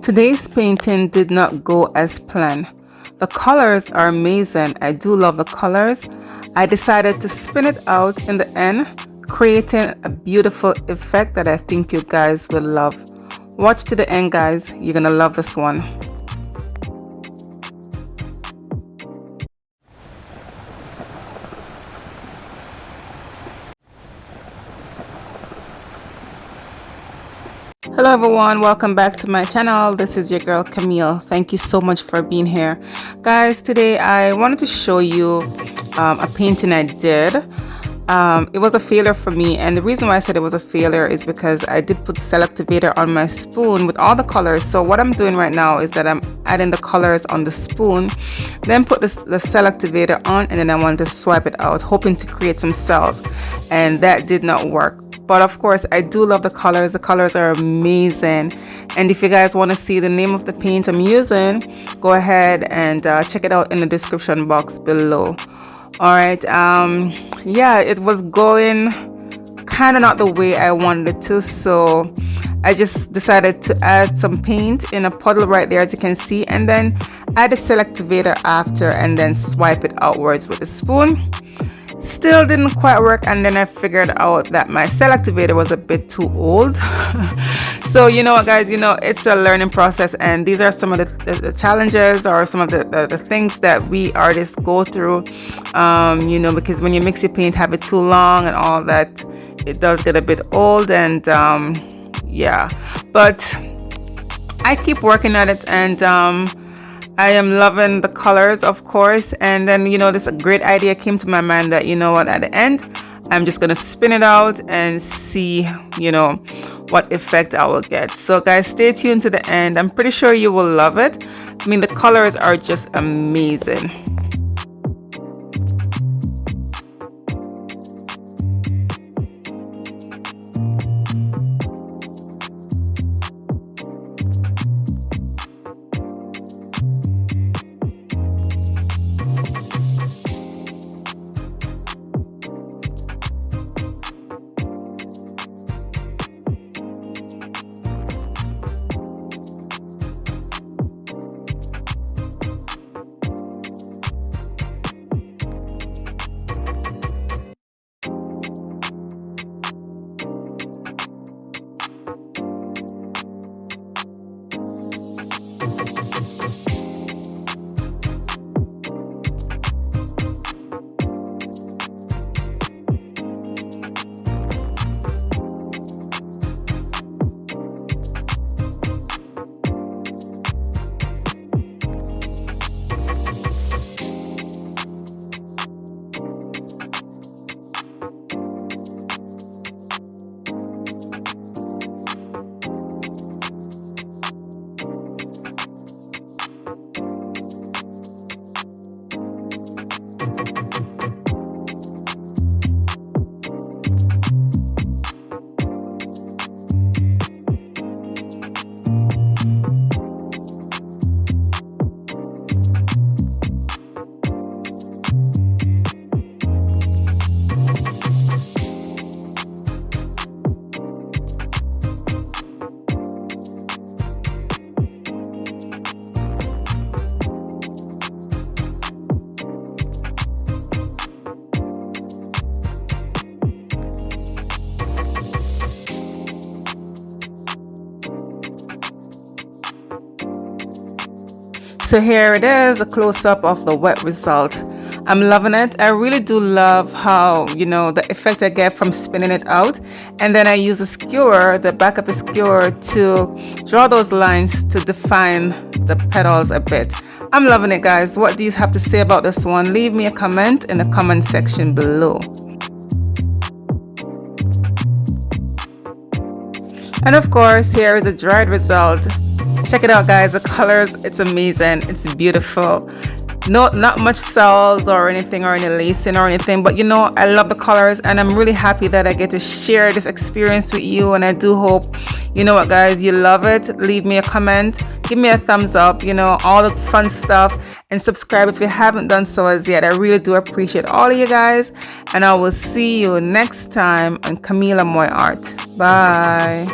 Today's painting did not go as planned. The colors are amazing. I do love the colors. I decided to spin it out in the end, creating a beautiful effect that I think you guys will love. Watch to the end, guys. You're gonna love this one. Hello everyone, welcome back to my channel. This is your girl Camille. Thank you so much for being here, guys. Today I wanted to show you a painting I did. It was a failure for me, and the reason why I said it was a failure is because I did put cell activator on my spoon with all the colors. So what I'm doing right now is that I'm adding the colors on the spoon, then put the cell activator on, and then I want to swipe it out, hoping to create some cells, and that did not work. But of course, I do love the colors. The colors are amazing. And if you guys want to see the name of the paint I'm using, go ahead and check it out in the description box below. All right. Yeah, it was going kind of not the way I wanted it to. So I just decided to add some paint in a puddle right there, as you can see, and then add a cell activator after, and then swipe it outwards with a spoon. Still didn't quite work, and then I figured out that my cell activator was a bit too old. So you know what, guys, you know, it's a learning process, and these are some of the challenges, or some of the things that we artists go through, you know, because when you mix your paint, have it too long and all that, it does get a bit old. And yeah, but I keep working at it, and I am loving the colors, of course. And then, you know, this great idea came to my mind that, you know what, at the end, I'm just going to spin it out and see, you know, what effect I will get. So guys, stay tuned to the end. I'm pretty sure you will love it. I mean, the colors are just amazing. So here it is, a close-up of the wet result. I'm loving it. I really do love how, you know, the effect I get from spinning it out, and then I use a skewer, the back of the skewer, to draw those lines to define the petals a bit. I'm loving it, guys. What do you have to say about this one? Leave me a comment in the comment section below. And of course, here is a dried result. Check it out, guys. The colors, it's amazing. It's beautiful. Not much cells or anything, or any lacing or anything, but you know, I love the colors, and I'm really happy that I get to share this experience with you. And I do hope, you know what, guys, you love it. Leave me a comment, give me a thumbs up, you know, all the fun stuff, and subscribe if you haven't done so as yet. I really do appreciate all of you guys, and I will see you next time on Camille Art. Bye.